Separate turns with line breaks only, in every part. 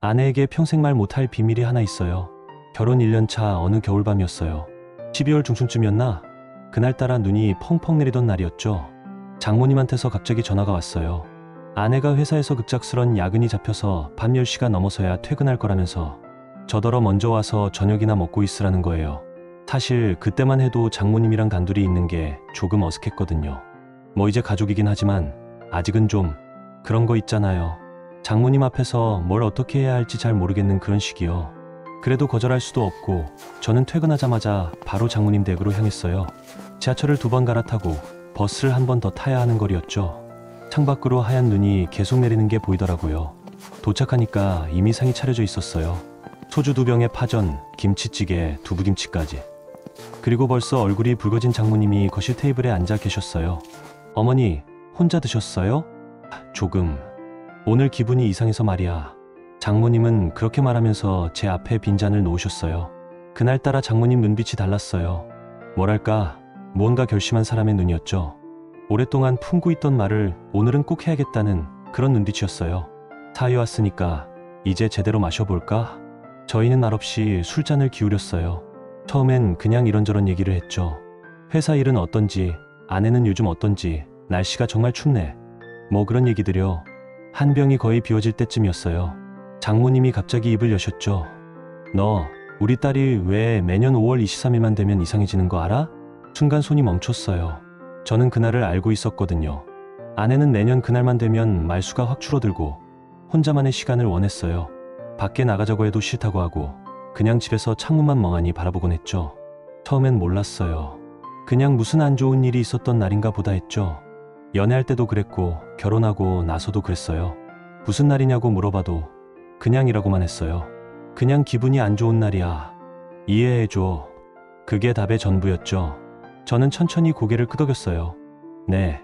아내에게 평생 말 못할 비밀이 하나 있어요. 결혼 1년 차 어느 겨울밤이었어요. 12월 중순쯤이었나? 그날따라 눈이 펑펑 내리던 날이었죠. 장모님한테서 갑자기 전화가 왔어요. 아내가 회사에서 급작스런 야근이 잡혀서 밤 10시가 넘어서야 퇴근할 거라면서 저더러 먼저 와서 저녁이나 먹고 있으라는 거예요. 사실 그때만 해도 장모님이랑 단둘이 있는 게 조금 어색했거든요. 뭐 이제 가족이긴 하지만 아직은 좀 그런 거 있잖아요. 장모님 앞에서 뭘 어떻게 해야 할지 잘 모르겠는 그런 시기요. 그래도 거절할 수도 없고 저는 퇴근하자마자 바로 장모님 댁으로 향했어요. 지하철을 2번 갈아타고 버스를 한 번 더 타야 하는 거리였죠. 창밖으로 하얀 눈이 계속 내리는 게 보이더라고요. 도착하니까 이미 상이 차려져 있었어요. 소주 2병에 파전, 김치찌개, 두부김치까지. 그리고 벌써 얼굴이 붉어진 장모님이 거실 테이블에 앉아 계셨어요. 어머니, 혼자 드셨어요? 조금. 오늘 기분이 이상해서 말이야. 장모님은 그렇게 말하면서 제 앞에 빈잔을 놓으셨어요. 그날따라 장모님 눈빛이 달랐어요. 뭐랄까, 무언가 결심한 사람의 눈이었죠. 오랫동안 품고 있던 말을 오늘은 꼭 해야겠다는 그런 눈빛이었어요. 사위 왔으니까 이제 제대로 마셔볼까? 저희는 말없이 술잔을 기울였어요. 처음엔 그냥 이런저런 얘기를 했죠. 회사 일은 어떤지, 아내는 요즘 어떤지, 날씨가 정말 춥네. 뭐 그런 얘기들요. 한 병이 거의 비워질 때쯤이었어요. 장모님이 갑자기 입을 여셨죠. 너, 우리 딸이 왜 매년 5월 23일만 되면 이상해지는 거 알아? 순간 손이 멈췄어요. 저는 그날을 알고 있었거든요. 아내는 매년 그날만 되면 말수가 확 줄어들고 혼자만의 시간을 원했어요. 밖에 나가자고 해도 싫다고 하고 그냥 집에서 창문만 멍하니 바라보곤 했죠. 처음엔 몰랐어요. 그냥 무슨 안 좋은 일이 있었던 날인가 보다 했죠. 연애할 때도 그랬고 결혼하고 나서도 그랬어요. 무슨 날이냐고 물어봐도 그냥이라고만 했어요. 그냥 기분이 안 좋은 날이야. 이해해줘. 그게 답의 전부였죠. 저는 천천히 고개를 끄덕였어요. 네.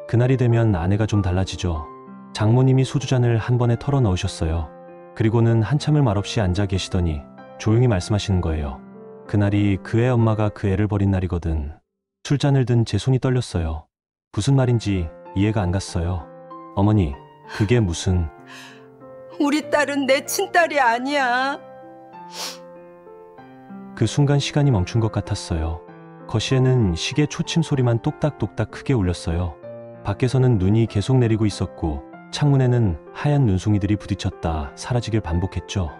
그날이 되면 아내가 좀 달라지죠. 장모님이 소주잔을 한 번에 털어 넣으셨어요. 그리고는 한참을 말없이 앉아 계시더니 조용히 말씀하시는 거예요. 그날이 그 애 엄마가 그 애를 버린 날이거든. 술잔을 든 제 손이 떨렸어요. 무슨 말인지 이해가 안 갔어요. 어머니, 그게 무슨...
우리 딸은 내 친딸이 아니야.
그 순간 시간이 멈춘 것 같았어요. 거실에는 시계 초침 소리만 똑딱똑딱 크게 울렸어요. 밖에서는 눈이 계속 내리고 있었고 창문에는 하얀 눈송이들이 부딪혔다 사라지길 반복했죠.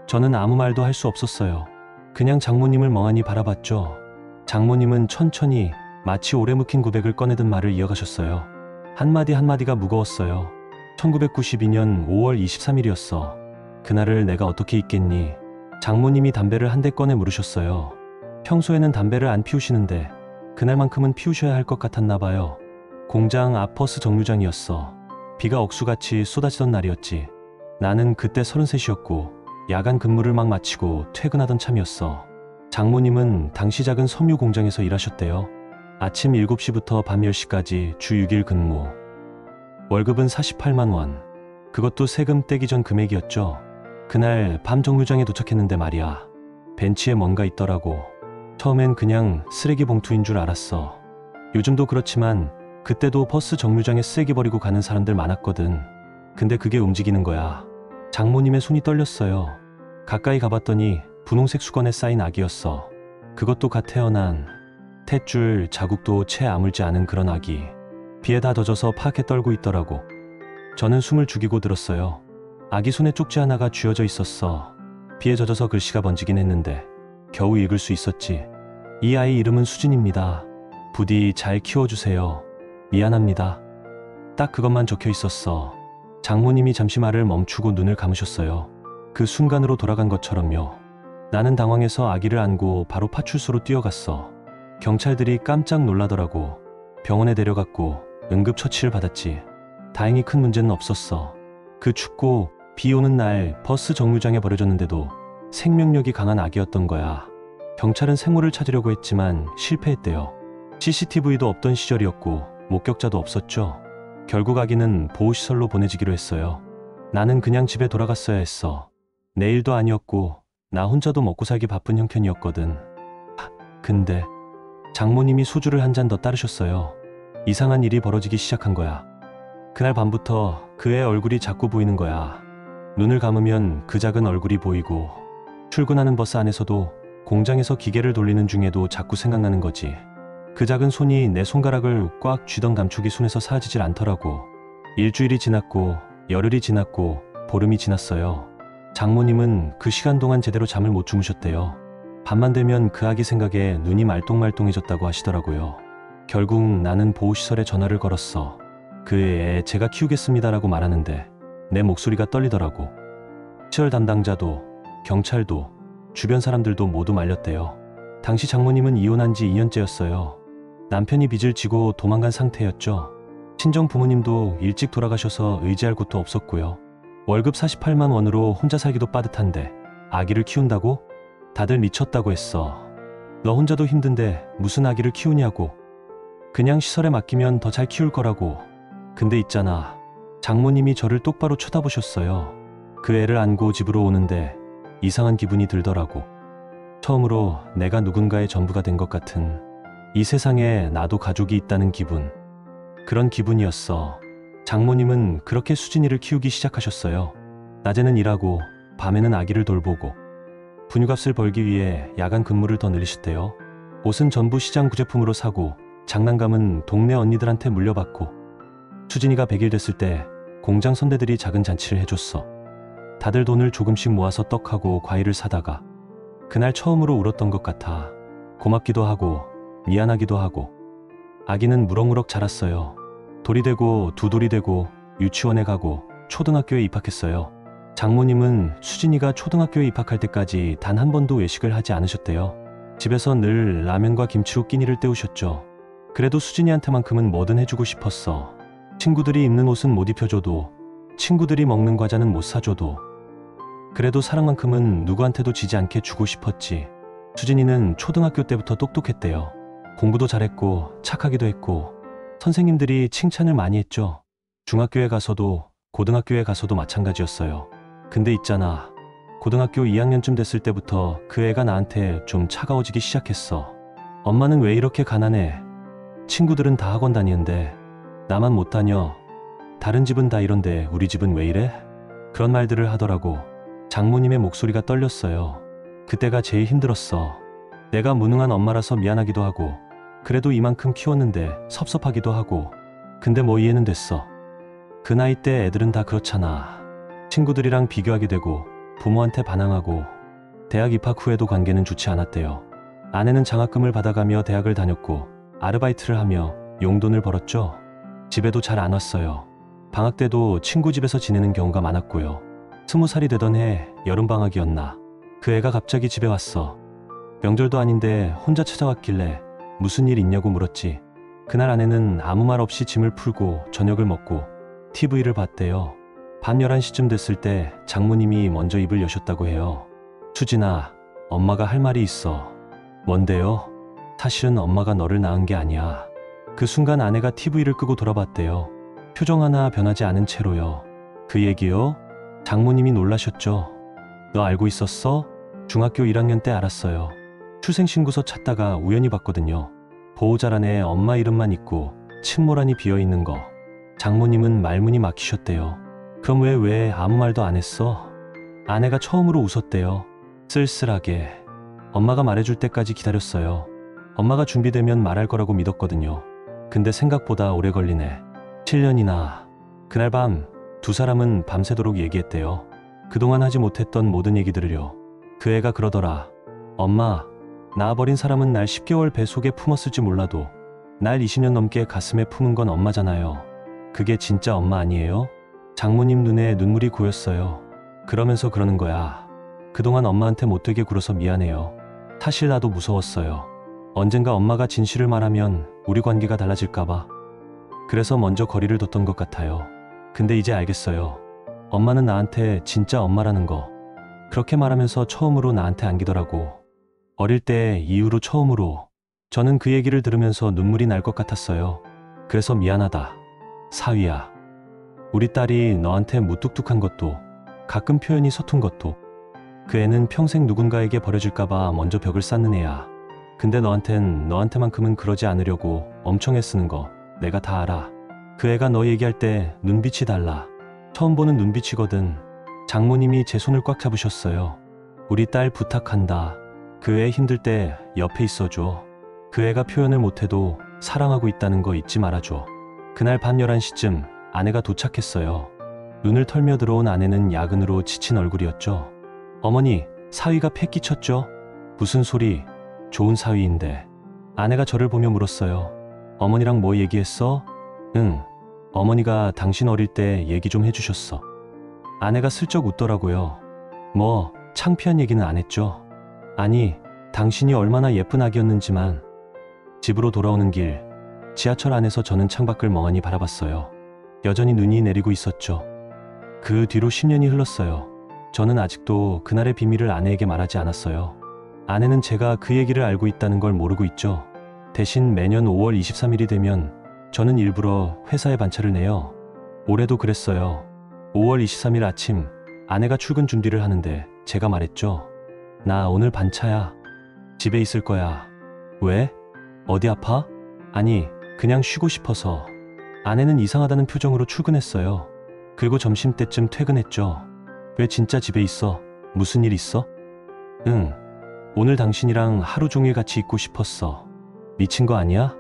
저는 아무 말도 할 수 없었어요. 그냥 장모님을 멍하니 바라봤죠. 장모님은 천천히 마치 오래 묵힌 고백을 꺼내든 말을 이어가셨어요. 한마디 한마디가 무거웠어요. 1992년 5월 23일이었어. 그날을 내가 어떻게 잊겠니? 장모님이 담배를 한 대 꺼내 물으셨어요. 평소에는 담배를 안 피우시는데 그날만큼은 피우셔야 할 것 같았나 봐요. 공장 앞 버스 정류장이었어. 비가 억수같이 쏟아지던 날이었지. 나는 그때 33이었고 야간 근무를 막 마치고 퇴근하던 참이었어. 장모님은 당시 작은 섬유 공장에서 일하셨대요. 아침 7시부터 밤 10시까지 주 6일 근무. 월급은 48만 원. 그것도 세금 떼기 전 금액이었죠. 그날 밤 정류장에 도착했는데 말이야. 벤치에 뭔가 있더라고. 처음엔 그냥 쓰레기 봉투인 줄 알았어. 요즘도 그렇지만 그때도 버스 정류장에 쓰레기 버리고 가는 사람들 많았거든. 근데 그게 움직이는 거야. 장모님의 손이 떨렸어요. 가까이 가봤더니 분홍색 수건에 쌓인 아기였어. 그것도 갓 태어난, 탯줄 자국도 채 아물지 않은 그런 아기. 비에 다 젖어서 파랗게 떨고 있더라고. 저는 숨을 죽이고 들었어요. 아기 손에 쪽지 하나가 쥐어져 있었어. 비에 젖어서 글씨가 번지긴 했는데 겨우 읽을 수 있었지. 이 아이 이름은 수진입니다. 부디 잘 키워주세요. 미안합니다. 딱 그것만 적혀 있었어. 장모님이 잠시 말을 멈추고 눈을 감으셨어요. 그 순간으로 돌아간 것처럼요. 나는 당황해서 아기를 안고 바로 파출소로 뛰어갔어. 경찰들이 깜짝 놀라더라고. 병원에 데려갔고 응급처치를 받았지. 다행히 큰 문제는 없었어. 그 춥고 비 오는 날 버스 정류장에 버려졌는데도 생명력이 강한 아기였던 거야. 경찰은 생물을 찾으려고 했지만 실패했대요. CCTV도 없던 시절이었고 목격자도 없었죠. 결국 아기는 보호시설로 보내지기로 했어요. 나는 그냥 집에 돌아갔어야 했어. 내일도 아니었고 나 혼자도 먹고 살기 바쁜 형편이었거든. 근데 장모님이 소주를 한 잔 더 따르셨어요. 이상한 일이 벌어지기 시작한 거야. 그날 밤부터 그의 얼굴이 자꾸 보이는 거야. 눈을 감으면 그 작은 얼굴이 보이고 출근하는 버스 안에서도 공장에서 기계를 돌리는 중에도 자꾸 생각나는 거지. 그 작은 손이 내 손가락을 꽉 쥐던 감촉이 손에서 사라지질 않더라고. 일주일이 지났고 열흘이 지났고 보름이 지났어요. 장모님은 그 시간 동안 제대로 잠을 못 주무셨대요. 밤만 되면 그 아기 생각에 눈이 말똥말똥해졌다고 하시더라고요. 결국 나는 보호시설에 전화를 걸었어. 그 애 제가 키우겠습니다라고 말하는데 내 목소리가 떨리더라고. 시설 담당자도 경찰도 주변 사람들도 모두 말렸대요. 당시 장모님은 이혼한 지 2년째였어요. 남편이 빚을 지고 도망간 상태였죠. 친정 부모님도 일찍 돌아가셔서 의지할 곳도 없었고요. 월급 48만 원으로 혼자 살기도 빠듯한데 아기를 키운다고? 다들 미쳤다고 했어. 너 혼자도 힘든데 무슨 아기를 키우냐고. 그냥 시설에 맡기면 더 잘 키울 거라고. 근데 있잖아. 장모님이 저를 똑바로 쳐다보셨어요. 그 애를 안고 집으로 오는데 이상한 기분이 들더라고. 처음으로 내가 누군가의 전부가 된 것 같은, 이 세상에 나도 가족이 있다는 기분. 그런 기분이었어. 장모님은 그렇게 수진이를 키우기 시작하셨어요. 낮에는 일하고 밤에는 아기를 돌보고 분유값을 벌기 위해 야간 근무를 더 늘리셨대요. 옷은 전부 시장 구제품으로 사고 장난감은 동네 언니들한테 물려받고 수진이가 100일 됐을 때 공장 선대들이 작은 잔치를 해줬어. 다들 돈을 조금씩 모아서 떡하고 과일을 사다가 그날 처음으로 울었던 것 같아. 고맙기도 하고 미안하기도 하고. 아기는 무럭무럭 자랐어요. 돌이 되고 두 돌이 되고 유치원에 가고 초등학교에 입학했어요. 장모님은 수진이가 초등학교에 입학할 때까지 단 한 번도 외식을 하지 않으셨대요. 집에서 늘 라면과 김치로 끼니를 때우셨죠. 그래도 수진이한테만큼은 뭐든 해주고 싶었어. 친구들이 입는 옷은 못 입혀줘도, 친구들이 먹는 과자는 못 사줘도, 그래도 사랑만큼은 누구한테도 지지 않게 주고 싶었지. 수진이는 초등학교 때부터 똑똑했대요. 공부도 잘했고 착하기도 했고 선생님들이 칭찬을 많이 했죠. 중학교에 가서도 고등학교에 가서도 마찬가지였어요. 근데 있잖아. 고등학교 2학년쯤 됐을 때부터 그 애가 나한테 좀 차가워지기 시작했어. 엄마는 왜 이렇게 가난해? 친구들은 다 학원 다니는데 나만 못 다녀. 다른 집은 다 이런데 우리 집은 왜 이래? 그런 말들을 하더라고. 장모님의 목소리가 떨렸어요. 그때가 제일 힘들었어. 내가 무능한 엄마라서 미안하기도 하고 그래도 이만큼 키웠는데 섭섭하기도 하고. 근데 뭐 이해는 됐어. 그 나이 때 애들은 다 그렇잖아. 친구들이랑 비교하게 되고 부모한테 반항하고. 대학 입학 후에도 관계는 좋지 않았대요. 아내는 장학금을 받아가며 대학을 다녔고 아르바이트를 하며 용돈을 벌었죠. 집에도 잘 안 왔어요. 방학 때도 친구 집에서 지내는 경우가 많았고요. 20살이 되던 해 여름방학이었나. 그 애가 갑자기 집에 왔어. 명절도 아닌데 혼자 찾아왔길래 무슨 일 있냐고 물었지. 그날 아내는 아무 말 없이 짐을 풀고 저녁을 먹고 TV를 봤대요. 밤 11시쯤 됐을 때 장모님이 먼저 입을 여셨다고 해요. 수진아, 엄마가 할 말이 있어. 뭔데요? 사실은 엄마가 너를 낳은 게 아니야. 그 순간 아내가 TV를 끄고 돌아봤대요. 표정 하나 변하지 않은 채로요. 그 얘기요? 장모님이 놀라셨죠. 너 알고 있었어? 중학교 1학년 때 알았어요. 출생신고서 찾다가 우연히 봤거든요. 보호자란에 엄마 이름만 있고 침모란이 비어있는 거. 장모님은 말문이 막히셨대요. 그럼 왜 아무 말도 안 했어? 아내가 처음으로 웃었대요. 쓸쓸하게. 엄마가 말해줄 때까지 기다렸어요. 엄마가 준비되면 말할 거라고 믿었거든요. 근데 생각보다 오래 걸리네. 7년이나. 그날 밤 두 사람은 밤새도록 얘기했대요. 그동안 하지 못했던 모든 얘기 들으려. 그 애가 그러더라. 엄마, 낳아버린 사람은 날 10개월 배 속에 품었을지 몰라도 날 20년 넘게 가슴에 품은 건 엄마잖아요. 그게 진짜 엄마 아니에요? 장모님 눈에 눈물이 고였어요. 그러면서 그러는 거야. 그동안 엄마한테 못되게 굴어서 미안해요. 사실 나도 무서웠어요. 언젠가 엄마가 진실을 말하면 우리 관계가 달라질까봐. 그래서 먼저 거리를 뒀던 것 같아요. 근데 이제 알겠어요. 엄마는 나한테 진짜 엄마라는 거. 그렇게 말하면서 처음으로 나한테 안기더라고. 어릴 때 이후로 처음으로. 저는 그 얘기를 들으면서 눈물이 날 것 같았어요. 그래서 미안하다. 사위야. 우리 딸이 너한테 무뚝뚝한 것도, 가끔 표현이 서툰 것도, 그 애는 평생 누군가에게 버려질까봐 먼저 벽을 쌓는 애야. 근데 너한테만큼은 그러지 않으려고 엄청 애쓰는 거 내가 다 알아. 그 애가 너 얘기할 때 눈빛이 달라. 처음 보는 눈빛이거든. 장모님이 제 손을 꽉 잡으셨어요. 우리 딸 부탁한다. 그 애 힘들 때 옆에 있어줘. 그 애가 표현을 못해도 사랑하고 있다는 거 잊지 말아줘. 그날 밤 11시쯤 아내가 도착했어요. 눈을 털며 들어온 아내는 야근으로 지친 얼굴이었죠. 어머니, 사위가 패 끼쳤죠? 무슨 소리? 좋은 사위인데. 아내가 저를 보며 물었어요. 어머니랑 뭐 얘기했어? 응. 어머니가 당신 어릴 때 얘기 좀 해주셨어. 아내가 슬쩍 웃더라고요. 뭐 창피한 얘기는 안 했죠. 아니, 당신이 얼마나 예쁜 아기였는지만. 집으로 돌아오는 길, 지하철 안에서 저는 창밖을 멍하니 바라봤어요. 여전히 눈이 내리고 있었죠. 그 뒤로 10년이 흘렀어요. 저는 아직도 그날의 비밀을 아내에게 말하지 않았어요. 아내는 제가 그 얘기를 알고 있다는 걸 모르고 있죠. 대신 매년 5월 23일이 되면 저는 일부러 회사에 반차를 내요. 올해도 그랬어요. 5월 23일 아침 아내가 출근 준비를 하는데 제가 말했죠. 나 오늘 반차야. 집에 있을 거야. 왜? 어디 아파? 아니, 그냥 쉬고 싶어서. 아내는 이상하다는 표정으로 출근했어요. 그리고 점심때쯤 퇴근했죠. 왜 진짜 집에 있어? 무슨 일 있어? 응. 오늘 당신이랑 하루 종일 같이 있고 싶었어. 미친 거 아니야?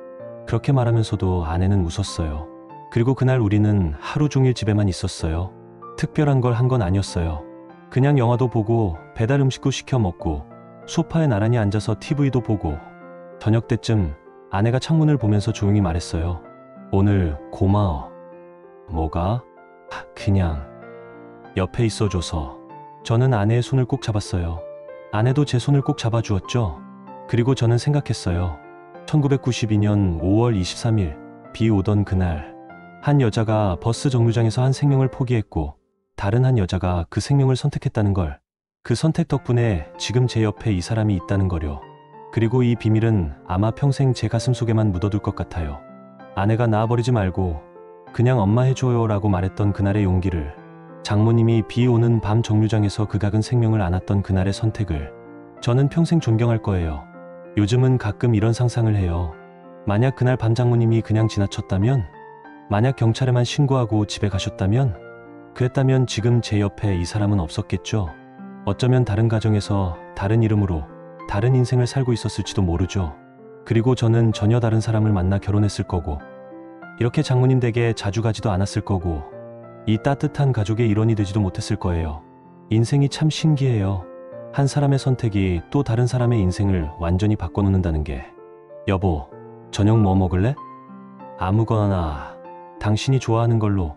그렇게 말하면서도 아내는 웃었어요. 그리고 그날 우리는 하루 종일 집에만 있었어요. 특별한 걸 한 건 아니었어요. 그냥 영화도 보고 배달 음식도 시켜 먹고 소파에 나란히 앉아서 TV도 보고. 저녁 때쯤 아내가 창문을 보면서 조용히 말했어요. 오늘 고마워. 뭐가? 그냥 옆에 있어줘서. 저는 아내의 손을 꼭 잡았어요. 아내도 제 손을 꼭 잡아주었죠. 그리고 저는 생각했어요. 1992년 5월 23일 비 오던 그날, 한 여자가 버스 정류장에서 한 생명을 포기했고 다른 한 여자가 그 생명을 선택했다는 걸. 그 선택 덕분에 지금 제 옆에 이 사람이 있다는 거요. 그리고 이 비밀은 아마 평생 제 가슴 속에만 묻어둘 것 같아요. 아내가 낳아버리지 말고 그냥 엄마 해줘요 라고 말했던 그날의 용기를, 장모님이 비 오는 밤 정류장에서 그 작은 생명을 안았던 그날의 선택을 저는 평생 존경할 거예요. 요즘은 가끔 이런 상상을 해요. 만약 그날 밤 장모님이 그냥 지나쳤다면, 만약 경찰에만 신고하고 집에 가셨다면, 그랬다면 지금 제 옆에 이 사람은 없었겠죠. 어쩌면 다른 가정에서 다른 이름으로 다른 인생을 살고 있었을지도 모르죠. 그리고 저는 전혀 다른 사람을 만나 결혼했을 거고, 이렇게 장모님 댁에 자주 가지도 않았을 거고, 이 따뜻한 가족의 일원이 되지도 못했을 거예요. 인생이 참 신기해요. 한 사람의 선택이 또 다른 사람의 인생을 완전히 바꿔놓는다는 게. 여보, 저녁 뭐 먹을래? 아무거나. 당신이 좋아하는 걸로.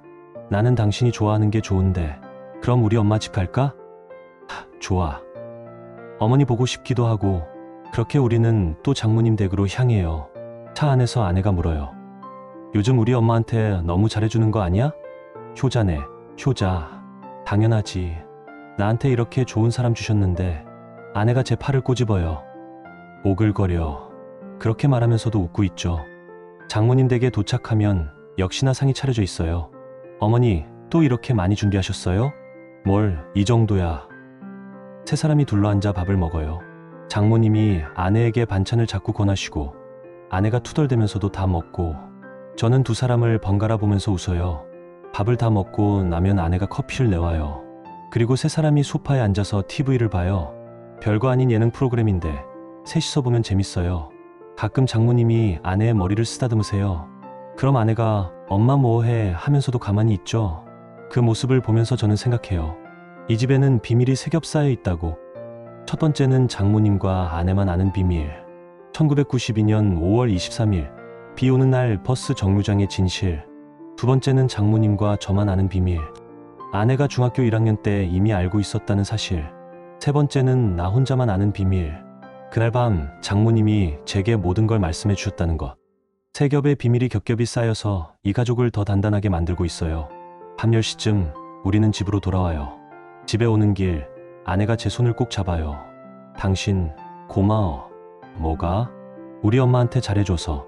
나는 당신이 좋아하는 게 좋은데. 그럼 우리 엄마 집 갈까? 좋아. 어머니 보고 싶기도 하고. 그렇게 우리는 또 장모님 댁으로 향해요. 차 안에서 아내가 물어요. 요즘 우리 엄마한테 너무 잘해주는 거 아니야? 효자네, 효자. 당연하지. 나한테 이렇게 좋은 사람 주셨는데. 아내가 제 팔을 꼬집어요. 오글거려. 그렇게 말하면서도 웃고 있죠. 장모님 댁에 도착하면 역시나 상이 차려져 있어요. 어머니, 또 이렇게 많이 준비하셨어요? 뭘, 이 정도야. 세 사람이 둘러앉아 밥을 먹어요. 장모님이 아내에게 반찬을 자꾸 권하시고 아내가 투덜대면서도 다 먹고, 저는 두 사람을 번갈아 보면서 웃어요. 밥을 다 먹고 나면 아내가 커피를 내와요. 그리고 세 사람이 소파에 앉아서 TV를 봐요. 별거 아닌 예능 프로그램인데 셋이서 보면 재밌어요. 가끔 장모님이 아내의 머리를 쓰다듬으세요. 그럼 아내가 엄마 뭐해 하면서도 가만히 있죠. 그 모습을 보면서 저는 생각해요. 이 집에는 비밀이 세 겹 쌓여 있다고. 첫 번째는 장모님과 아내만 아는 비밀. 1992년 5월 23일 비 오는 날 버스 정류장의 진실. 두 번째는 장모님과 저만 아는 비밀. 아내가 중학교 1학년 때 이미 알고 있었다는 사실. 세 번째는 나 혼자만 아는 비밀. 그날 밤 장모님이 제게 모든 걸 말씀해 주셨다는 것. 세 겹의 비밀이 겹겹이 쌓여서 이 가족을 더 단단하게 만들고 있어요. 밤 10시쯤 우리는 집으로 돌아와요. 집에 오는 길 아내가 제 손을 꼭 잡아요. 당신 고마워. 뭐가? 우리 엄마한테 잘해줘서.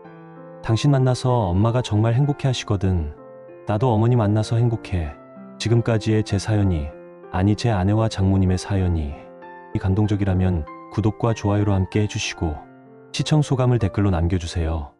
당신 만나서 엄마가 정말 행복해 하시거든. 나도 어머니 만나서 행복해. 지금까지의 제 사연이, 아니 제 아내와 장모님의 사연이 감동적이라면 구독과 좋아요로 함께 해주시고 시청 소감을 댓글로 남겨주세요.